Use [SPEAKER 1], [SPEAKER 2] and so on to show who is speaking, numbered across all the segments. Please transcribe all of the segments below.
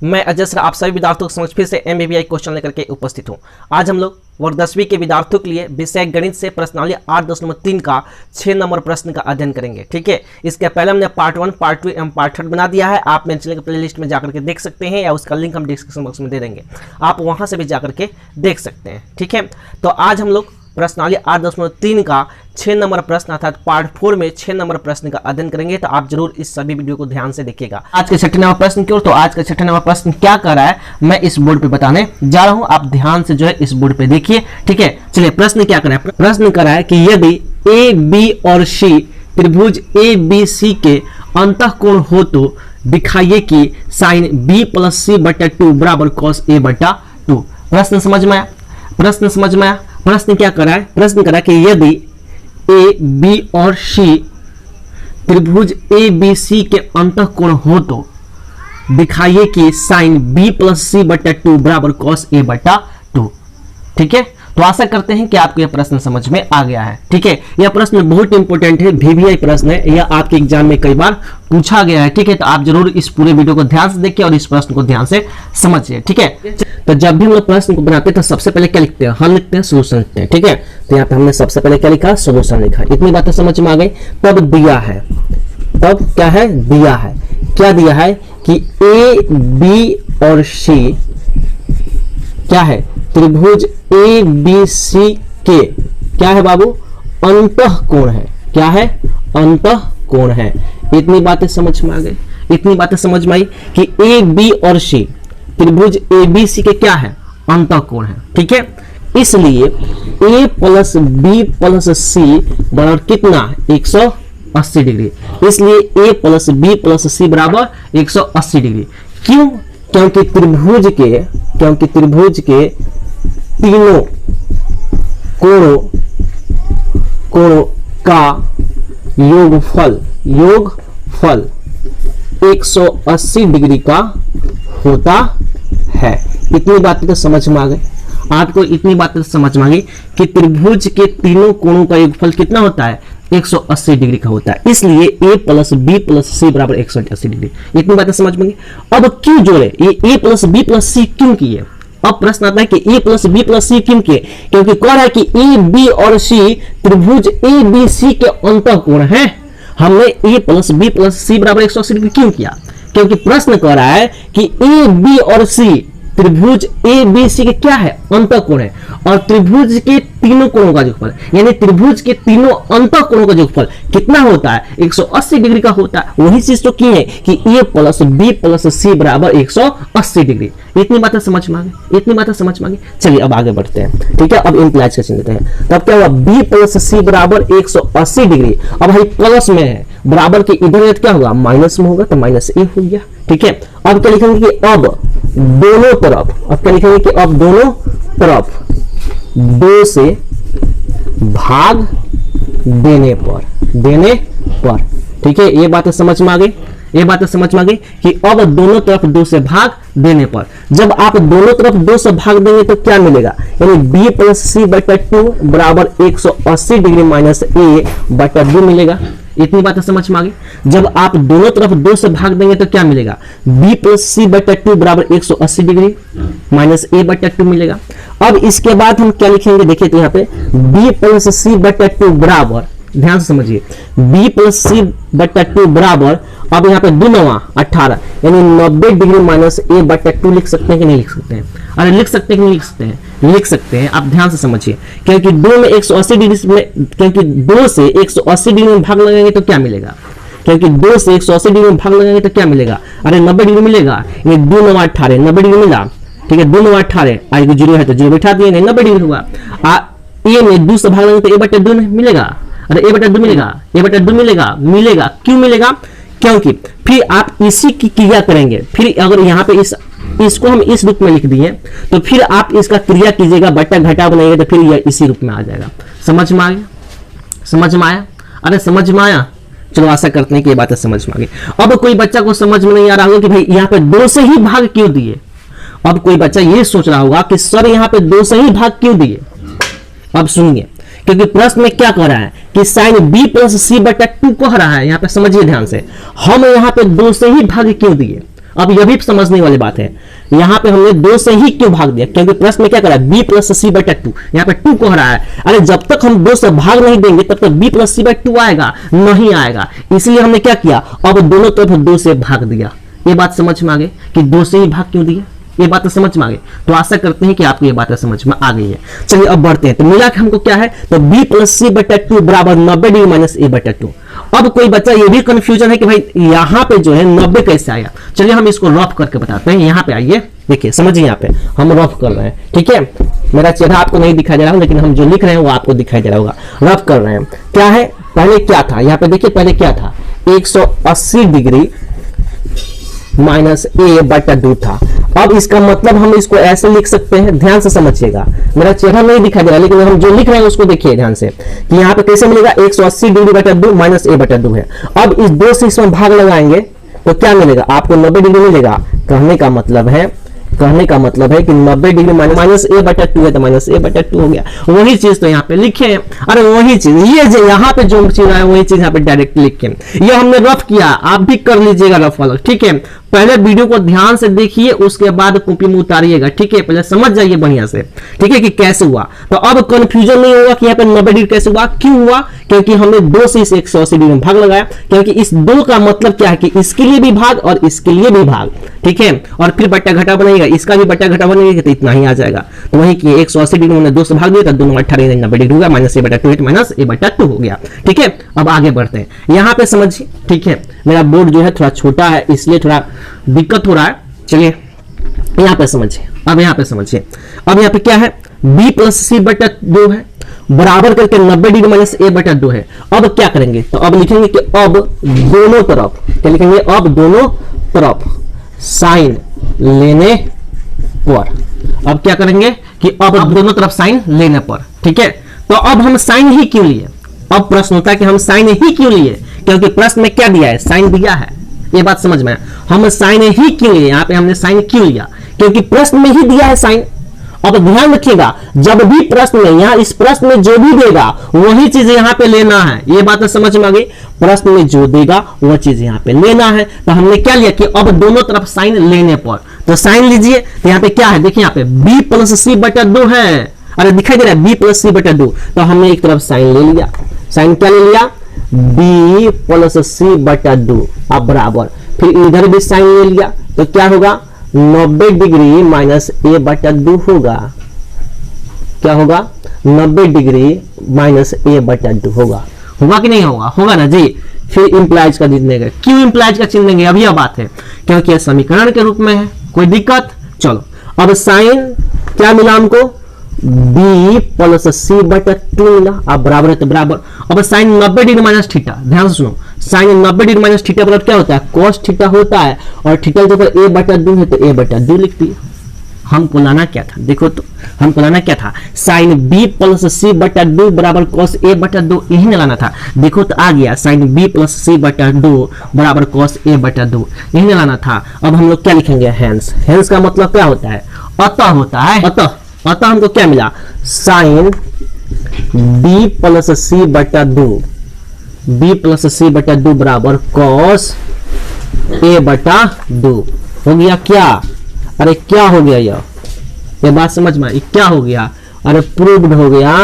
[SPEAKER 1] मैं अजय सर आप सभी विद्यार्थियों को समझ फिर से MBBI क्वेश्चन लेकर के उपस्थित हूं। आज हम लोग वर्ग 10वीं के विद्यार्थियों के लिए विषय गणित से प्रश्नावली 8.3 का 6 नंबर प्रश्न का अध्ययन करेंगे। ठीक है, इसके पहले हमने पार्ट 1, पार्ट 2 एवं पार्ट 3 बना दिया है। आप मेरे चैनल के प्लेलिस्ट में जाकर के देख सकते हैं या उसका लिंक हम डिस्क्रिप्शन बॉक्स में दे देंगे, आप वहां से भी जाकर के देख सकते हैं। ठीक है, तो आज हम लोग प्रश्नावली 8.3 का 6 नंबर प्रश्न अर्थात पार्ट 4 में 6 नंबर प्रश्न का अध्ययन करेंगे। तो आप जरूर इस सभी वीडियो को ध्यान से देखिएगा। आज के 6 नंबर प्रश्न की ओर, तो आज का 6 नंबर प्रश्न क्या कर रहा है मैं इस बोर्ड पे बताने जा रहा हूं, आप ध्यान से जो है इस बोर्ड पे देखिए। ठीक है, चलिए प्रश्न क्या कर रहा है। प्रश्न कर रहा है कि यदि ए बी और सी त्रिभुज ए बी सी के अंतःकोण हो तो दिखाइए कि साइन बी प्लस सी बटा 2 बराबर कॉस ए बटा 2। प्रश्न समझ में आया? प्रश्न समझ में आया? प्रश्न क्या कर रहा है? प्रश्न कर रहा है कि यदि ए बी और सी त्रिभुज ए बी सी के अंतःकोण हो तो दिखाइए कि साइन बी प्लस सी बटा 2 बराबर कॉस ए बटा 2। ठीक है, तो आशा करते हैं कि आपको यह प्रश्न समझ में आ गया है। ठीक है, यह प्रश्न बहुत इंपॉर्टेंट है, VBI प्रश्न है, यह आपके एग्जाम में कई बार पूछा गया है। ठीक है, तो आप जरूर इस पूरे वीडियो को ध्यान से देखिए और इस प्रश्न को ध्यान से समझिए। ठीक है, तो जब भी हम लोग प्रश्न को बनाते हैं तो सबसे पहले क्या लिखते हैं? हल लिखते हैं, सोल्यूशन लिखते हैं। ठीक है, तो यहाँ पे हमने सबसे पहले क्या लिखा? सोल्यूशन लिखा। इतनी बातें समझ में आ गई। तब दिया है, तब क्या है? दिया है। क्या दिया है कि ए बी और सी क्या है? त्रिभुज ए बी सी के क्या है बाबू? अंतःकोण है। क्या है? अंतःकोण है। इतनी बातें समझ में आ गई। इतनी बातें समझ में आई कि ए बी और सी त्रिभुज ए बी सी के क्या है? अंतःकोण है। ठीक है, इसलिए ए प्लस बी प्लस सी बराबर कितना? 180 डिग्री। इसलिए ए प्लस बी प्लस सी बराबर 180 डिग्री। क्यों? क्योंकि त्रिभुज के तीनों कोणों का योगफल 180 डिग्री का होता है। इतनी बातें तो समझ में आ गई आपको। इतनी बातें तो समझ में आ गई कि त्रिभुज के तीनों कोणों का योगफल कितना होता है? 180 डिग्री का होता है। इसलिए a प्लस बी प्लस सी बराबर 180 डिग्री। इतनी बातें समझ में गई। अब क्यों जोड़े? ये a प्लस बी प्लस सी क्यों किए? अब प्रश्न आता है कि a प्लस बी प्लस सी क्यों किए? क्योंकि कह रहा है कि ए बी और सी त्रिभुज ए बी सी के अंतःकोण है। हमने a प्लस बी प्लस सी बराबर 180 डिग्री क्यों किया? क्योंकि प्रश्न कह रहा है कि ए बी और सी त्रिभुज ए बी सी के क्या है? अंतःकोण है। और त्रिभुज के तीनों कोणों का योगफल यानी त्रिभुज के तीनों अंतःकोणों का योगफल कितना होता है? 180 डिग्री का होता है। वही चीज तो की है कि ए प्लस बी प्लस सी बराबर 180 डिग्री। इतनी बातें समझ में आ गई। इतनी बातें समझ में आ गई। चलिए अब आगे बढ़ते हैं। ठीक है, अब इम्प्लाइज का चिन्ह देते हैं। तब क्या हुआ? बी प्लस सी बराबर 180 डिग्री। अब भाई प्लस में है, बराबर के इधर क्या होगा? माइनस में होगा, तो माइनस ए हो गया। ठीक है, अब क्या लिखेंगे कि अब दोनों तरफ, अब क्या लिखेंगे कि अब दोनों तरफ 2 से भाग देने पर। ठीक है, ये बातें समझ में आ गई। ये बातें समझ में आ गई कि अब दोनों तरफ 2 से भाग देने पर, जब आप दोनों तरफ 2 से भाग देंगे तो क्या मिलेगा? यानी b प्लस सी बटा 2 बराबर 180 डिग्री माइनस ए बटा 2 मिलेगा। इतनी बातें समझ में आ गई। जब आप दोनों तरफ 2 से भाग देंगे तो क्या मिलेगा? b प्लस सी बटा 2 बराबर 180 डिग्री माइनस ए बटा 2 मिलेगा। अब इसके बाद हम क्या लिखेंगे? देखिए तो यहाँ पे b प्लस सी बटा 2 बराबर, ध्यान से समझिए, b प्लस सी बटा 2 बराबर, अब यहाँ पे 2 9 18 यानी 90 डिग्री माइनस ए बटा 2 लिख सकते हैं कि नहीं लिख सकते हैं? अरे लिख सकते हैं कि नहीं लिख सकते हैं? लिख सकते हैं। आप ध्यान से समझिए, क्योंकि 2 में 180 डिग्री में, क्योंकि 2 से 180 डिग्री में भाग लगाएंगे तो क्या मिलेगा? क्योंकि 2 से 180 डिग्री में भाग लगाएंगे तो क्या मिलेगा? अरे 90 डिग्री मिलेगा। ये 2 9 18 90 डिग्री मिला। ठीक है, 2 9 18 आज जीरो है तो जीरो बैठा दिए, 90 डिग्री हुआ। ए में 2 से भाग लगाएंगे तो ए बटा 2 मिलेगा। अरे ए बटा 2 मिलेगा, ए बटा 2 मिलेगा। क्यों मिलेगा? क्योंकि फिर आप इसी की क्रिया करेंगे। फिर अगर यहाँ पे इसको हम इस रूप में लिख दिए तो फिर आप इसका क्रिया कीजिएगा, बटा घटा बनाइएगा तो फिर यह इसी रूप में आ जाएगा। समझ में आ गया? समझ में आया? अरे समझ में आया? चलो आशा करते हैं कि ये बातें समझ में आ गई। अब कोई बच्चा को समझ में नहीं आ रहा होगा कि भाई यहाँ पे 2 से ही भाग क्यों दिए। अब कोई बच्चा ये सोच रहा होगा कि सर यहाँ पे 2 से ही भाग क्यों दिए। अब सुनिए, क्योंकि प्रश्न में क्या कह रहा है कि साइन बी प्लस सी बटा 2 कह रहा है। यहाँ पे समझिए ध्यान से, हम यहाँ पे 2 से ही भाग क्यों दिए। अब यह भी समझने वाली बात है, यहाँ पे हमने 2 से ही क्यों भाग दिया, क्योंकि प्रश्न में क्या करा है, b प्लस सी बटा 2, यहाँ पे 2 को हरा है। अरे जब तक हम 2 से भाग नहीं देंगे तब तक b प्लस सी बटा 2 आएगा नहीं आएगा, इसलिए हमने क्या किया, अब दोनों तरफ 2 से भाग दिया। ये बात समझ में आ गई कि 2 से ही भाग क्यों दिया, ये बात समझ में आ गई। तो आशा करते हैं कि आपको ये बात समझ में आ गई है। चलिए अब बढ़ते हैं, तो मिला कि हमको क्या है, तो b प्लस सी बटा 2 बराबर 90 डिग्री माइनस a बटा 2। अब कोई बच्चा ये भी कंफ्यूजन है कि भाई यहाँ पे जो है 90 कैसे आया। चलिए हम इसको रफ करके बताते हैं। यहाँ पे आइए, देखिए समझिए, यहाँ पे हम रफ कर रहे हैं, ठीक है। मेरा चेहरा आपको नहीं दिखाई दे रहा है, लेकिन हम जो लिख रहे हैं वो आपको दिखाई दे रहा होगा। रफ कर रहे हैं, क्या है, पहले क्या था, यहाँ पे देखिए पहले क्या था, 180 डिग्री माइनस a बटा 2 था। अब इसका मतलब हम इसको ऐसे लिख सकते हैं, ध्यान से समझिएगा, मेरा चेहरा नहीं दिखाई दे रहा, लेकिन हम जो लिख रहे हैं उसको देखिए ध्यान से कि यहाँ पे कैसे मिलेगा, 180 डिग्री बटा 2 माइनस a बटा 2 है। अब इस 2 से इसमें भाग लगाएंगे तो क्या मिलेगा, आपको 90 डिग्री मिलेगा। कहने का मतलब है कि 90 डिग्री माइनस a बटा 2 है तो माइनस a बटा 2 हो गया। वही चीज तो यहाँ पे लिखे हैं, अरे वही चीज, ये जो यहाँ पे जो चीज है वही चीज यहाँ पे डायरेक्ट लिखे। ये हमने रफ किया, आप भी कर लीजिएगा रफ वाला, ठीक है। पहले वीडियो को ध्यान से देखिए, उसके बाद कॉपी में उतारिएगा, ठीक है। पहले समझ जाइए बढ़िया से, ठीक है, कि कैसे हुआ। तो अब कंफ्यूजन नहीं होगा कि यहाँ पे 90 डिग्री कैसे हुआ, क्यों हुआ, क्योंकि हमने 2 से इस 180 डिग्री में भाग लगाया। क्योंकि इस 2 का मतलब क्या है कि इसके लिए भी भाग और इसके लिए भी भाग, ठीक है। और फिर बट्टा घटा बनेगा, इसका भी बट्टा घटा बनेगा तो इतना ही आ जाएगा। तो वही कि 180 डिग्री में 2 से भाग दिया तो दोनों 18 90 डिग्री होगा, माइनस a बटा 2 माइनस a बटा 2 हो गया, ठीक है। अब आगे बढ़ते हैं, यहाँ पे समझिए, ठीक है। मेरा बोर्ड जो है थोड़ा छोटा है, इसलिए थोड़ा दिक्कत हो रहा है। चलिए यहाँ पे समझिए, अब यहाँ पे समझिए, अब यहाँ पे क्या है, b प्लस सी बटा 2 है, बराबर करके 90 डिग्री माइनस a बटा 2 है। अब क्या करेंगे, तो अब लिखेंगे कि अब दोनों तरफ क्या लिखेंगे, अब दोनों तरफ साइन लेने पर, अब क्या करेंगे कि अब दोनों तरफ साइन लेने पर, ठीक है। तो अब हम साइन ही क्यों लिए, अब प्रश्न होता है कि हम साइन ही क्यों लिए, क्योंकि प्रश्न में क्या दिया है, साइन दिया है। ये बात समझ में, हम साइन ही क्यों लिए, यहाँ पे हमने साइन क्यों लिया, क्योंकि प्रश्न में ही दिया है साइन। अब ध्यान रखिएगा, जब भी प्रश्न में, यहाँ इस प्रश्न में जो भी देगा वही चीज यहाँ पे लेना है। ये बात तो समझ में आ गई, प्रश्न में जो देगा वो चीज यहाँ पे लेना है। तो हमने क्या लिया कि अब दोनों तरफ साइन लेने पर, तो साइन लीजिए। तो यहाँ पे क्या है, देखिए यहाँ पे b प्लस सी बटा 2 है, अरे दिखाई दे रहा है b प्लस सी बटा 2। तो हमने एक तरफ साइन ले लिया, साइन क्या ले लिया, b प्लस सी बटा 2, अब बराबर, फिर इधर भी साइन ले लिया तो क्या होगा, 90 डिग्री माइनस a बटा 2 होगा। क्या होगा, 90 डिग्री माइनस a बटा 2 होगा। होगा कि नहीं होगा, होगा ना जी। फिर इंप्लाइज का चिन्ह देंगे, क्यों इंप्लाइज का चिन्ह देंगे, अब यह बात है क्योंकि यह समीकरण के रूप में है, कोई दिक्कत। चलो अब साइन क्या मिला हमको, b प्लस सी बटा 2 मिला, अब बराबर है तो बराबर। अब साइन 90 डिग्री माइनस थीटा, ध्यान से सुनो, साइन 90 डिग्री माइनस थीटा बराबर क्या होता है, cos थीटा होता है, और थीटा के ऊपर a बटा 2 है तो a बटा 2 लिख दिया। हमको लाना क्या था, देखो तो हमको लाना क्या था, साइन b प्लस सी बटा 2 बराबर cos a बटा 2, यही ना लाना था। देखो तो आ गया, साइन b प्लस सी बटा 2 बराबर cos a बटा 2, यही ना लाना था। अब हम लोग क्या लिखेंगे, हैंस। हैंस का मतलब क्या होता है, अतः होता है। अतः हमको क्या मिला, साइन b प्लस सी बटा 2, b प्लस सी बटा 2 बराबर cos a बटा 2 हो गया। क्या, अरे क्या हो गया, ये बात समझ में आई, क्या हो गया, अरे प्रूव्ड हो गया।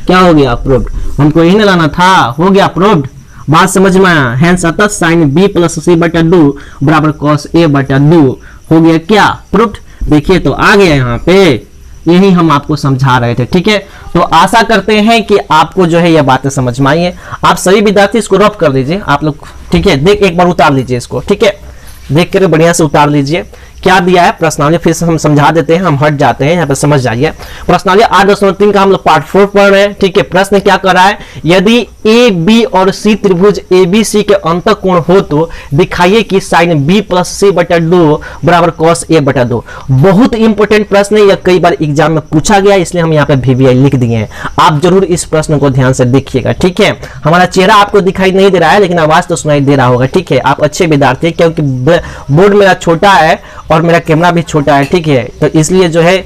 [SPEAKER 1] क्या हो गया, प्रूव्ड। हमको यही ना लाना था, हो गया प्रूव्ड। बात समझ में आया। हैंस अतः साइन b प्लस सी बटा 2 बराबर cos a बटा 2 हो गया क्या, प्रूव्ड। देखिए तो आ गया यहाँ पे, यही हम आपको समझा रहे थे, ठीक है। तो आशा करते हैं कि आपको जो है यह बातें समझ में आई है। आप सभी विद्यार्थी इसको रफ कर दीजिए आप लोग, ठीक है। देख एक बार उतार लीजिए इसको, ठीक है, देख कर बढ़िया से उतार लीजिए। क्या दिया है प्रश्नावली, फिर से हम समझा देते हैं, हम हट जाते हैं यहाँ पे, समझ जाइए। प्रश्नावली 8.3 का हम लोग पार्ट 4 पढ़ रहे हैं, ठीक है। प्रश्न क्या कर रहा है, यदि ए बी और सी त्रिभुज ए बी सी के अंतःकोण हो तो दिखाइए कि साइन b प्लस सी बटा 2 बराबर cos a बटा 2। बहुत इंपॉर्टेंट प्रश्न है, यह कई बार एग्जाम में पूछा गया, इसलिए हम यहाँ पे VVI लिख दिए हैं। आप जरूर इस प्रश्न को ध्यान से देखिएगा, ठीक है। हमारा चेहरा आपको दिखाई नहीं दे रहा है, लेकिन आवाज तो सुनाई दे रहा होगा, ठीक है। आप अच्छे विद्यार्थी, क्योंकि बोर्ड मेरा छोटा है और मेरा कैमरा भी छोटा है, ठीक है। तो इसलिए जो है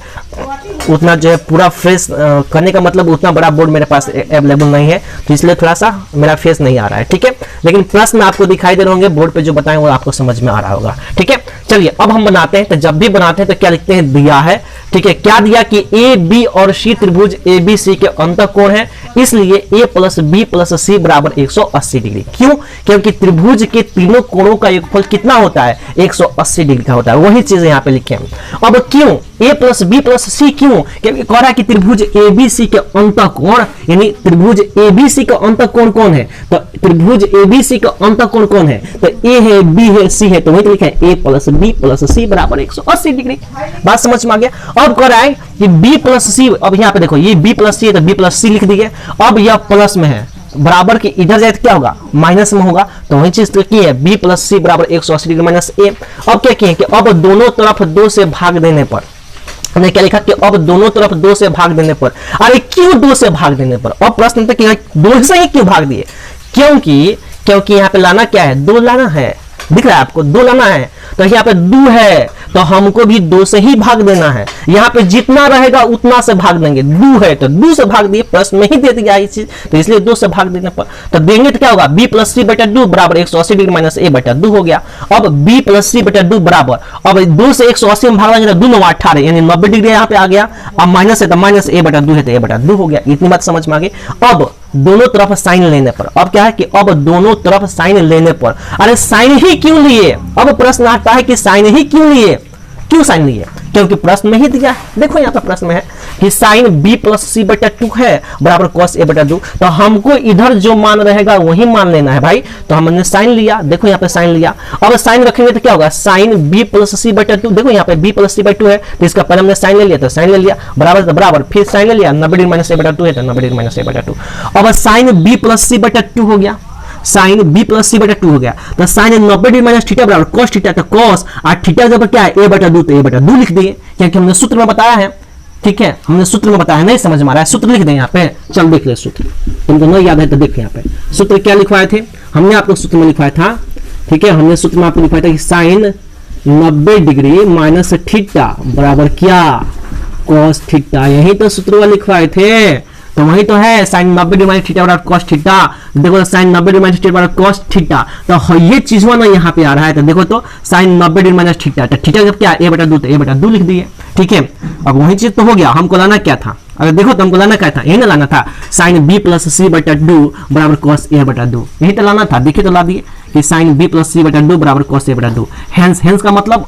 [SPEAKER 1] उतना जो है पूरा फ्रेश करने का मतलब उतना बड़ा बोर्ड मेरे पास अवेलेबल नहीं है, तो इसलिए थोड़ा सा मेरा फेस नहीं आ रहा है, ठीक है। लेकिन प्रश्न आपको दिखाई दे रहे होंगे बोर्ड पे, जो बताएं वो आपको समझ में आ रहा होगा, ठीक है। चलिए अब हम बनाते हैं। तो जब भी बनाते हैं तो क्या लिखते हैं, दिया है, ठीक है। क्या दिया कि ए बी और सी त्रिभुज ए बी सी के अंतःकोण है, इसलिए ए प्लस बी प्लस सी बराबर 180 डिग्री। क्यों? क्योंकि त्रिभुज के तीनों कोणों का योगफल कितना होता है, 180 डिग्री का होता है। वही चीज यहाँ पे लिखे हैं। अब क्यों ए प्लस बी प्लस सी, क्यों? क्योंकि कह रहा है कि त्रिभुज ए बी सी के अंतःकोण, यानी त्रिभुज ए बी सी का अंतःकोण कौन है, तो त्रिभुज ए बी सी का अंतःकोण कौन है, तो ए है, बी है, सी है, तो वही लिखा है ए प्लस बी प्लस सी बराबर 180 डिग्री। बात समझ में आ गया। अब कह रहा है कि बी प्लस सी, अब यहाँ पे देखो ये बी प्लस सी है तो बी प्लस सी लिख दिए। अब यह प्लस में है, बराबर के इधर जाए तो क्या होगा, माइनस में होगा, तो वही चीज तो की है बी प्लस सी बराबर 180 डिग्री माइनस ए। अब क्या किए कि अब दोनों तरफ 2 से भाग देने पर, हमने क्या लिखा कि अब दोनों तरफ 2 से भाग देने पर, अरे क्यों 2 से भाग देने पर? अब प्रश्न था कि 2 से ही क्यों भाग दिए, क्योंकि यहाँ पे लाना क्या है, 2 लाना है, दिख रहा है आपको, 2 लाना है, तो यहाँ पे 2 है तो हमको भी 2 से ही भाग देना है। यहाँ पे जितना रहेगा उतना से भाग देंगे, 2 है तो 2 से भाग दिए, प्रश्न में ही दे दिया ये चीज, तो इसलिए 2 से भाग देने पर तो देंगे तो क्या होगा, b प्लस सी बटा 2 बराबर 180 डिग्री माइनस ए बटा 2 हो गया। अब b प्लस सी बटा 2 बराबर, अब 2 से 180 में भाग देंगे तो 2 9 18 यानी 90 डिग्री यहाँ पे आ गया। अब माइनस है तो माइनस ए बटा 2 है तो ए बटा 2 हो गया। इतनी बात समझ में आ गई। अब दोनों तरफ साइन लेने पर, अब क्या है कि अब दोनों तरफ साइन लेने पर, अरे साइन ही क्यों लिए? अब प्रश्न आता है कि साइन ही क्यों लिए, क्यों साइन लिए? क्योंकि प्रश्न में ही दिया है, देखो यहाँ पर प्रश्न में है कि साइन b प्लस सी बटा 2 है बराबर cos a बटा 2, तो हमको इधर जो मान रहेगा वही मान लेना है भाई। तो हमने साइन लिया, देखो यहाँ पे साइन लिया। अब साइन रखेंगे तो क्या होगा, साइन b प्लस सी बटा 2, देखो यहाँ पे b प्लस सी बटा 2 है तो इसका पहले हमने साइन ले लिया, तो साइन ले लिया बराबर तो बराबर, फिर साइन ले लिया 90 डिग्री माइनस ए बटा 2 है तो 90 डिग्री माइनस ए बटा 2। अब साइन b प्लस सी बटा 2 हो गया, साइन b प्लस सी बटा 2 हो गया, तो साइन 90 डिग्री माइनस थीटा बराबर cos थीटा, तो cos और थीटा जब क्या है a बटा 2 तो a बटा 2 लिख दिए, क्योंकि हमने सूत्र में बताया है, ठीक है, हमने सूत्र में बताया, नहीं समझ में आ रहा है सूत्र लिख दें यहाँ पे। चल देख ले सूत्र, तुमको नहीं याद है तो देख यहाँ पे सूत्र क्या लिखवाए थे, हमने आपको सूत्र में लिखवाया था, ठीक है, हमने सूत्र में आपको लिखवाया था कि साइन 90 डिग्री माइनस थीटा बराबर क्या, cos थीटा, यही तो सूत्र में लिखवाए थे, तो वही तो है साइन 90 डिग्री माइनस थीटा बराबर cos थीटा। देखो साइन 90 डिग्री माइनस थीटा बराबर cos थीटा, तो ये चीज ना यहाँ पे आ रहा है, तो देखो तो साइन 90 डिग्री माइनस थीटा, तो थीटा जब क्या है a बटा 2 तो a बटा 2 लिख दिए, ठीक है। अब वही चीज तो हो गया, हमको लाना क्या था, अगर देखो तो हमको लाना क्या था, यही ना लाना था, साइन b प्लस सी बटा 2 बराबर cos a बटा 2, यही तो लाना था। देखिए तो ला दिए कि साइन b प्लस सी बटा 2 बराबर cos a बटा 2, हेंस का मतलब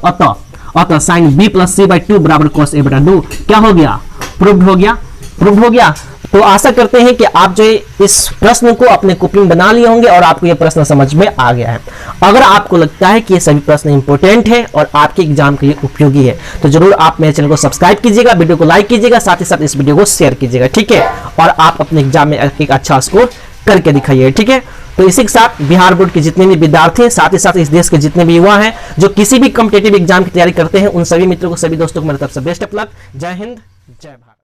[SPEAKER 1] अतः sine b plus C by 2 बराबर cos a बटा 2 क्या हो गया, प्रूव्ड हो गया। तो आशा करते हैं कि आप जो इस प्रश्न को अपने कॉपी में बना लिए होंगे और आपको ये प्रश्न समझ में आ गया है। अगर आपको लगता है कि ये सभी प्रश्न इंपॉर्टेंट है और आपके एग्जाम के लिए उपयोगी है तो जरूर आप मेरे चैनल को सब्सक्राइब कीजिएगा, वीडियो को लाइक कीजिएगा, साथ ही साथ इस वीडियो को शेयर कीजिएगा, ठीक है। और आप अपने एग्जाम में एक अच्छा स्कोर करके दिखाइए, ठीक है। तो इसी के साथ बिहार बोर्ड के जितने भी विद्यार्थी हैं, साथ ही साथ इस देश के जितने भी युवा हैं जो किसी भी कॉम्पिटिटिव एग्जाम की तैयारी करते हैं, उन सभी मित्रों को, सभी दोस्तों को मेरी तरफ से बेस्ट ऑफ लक। जय हिंद, जय भारत।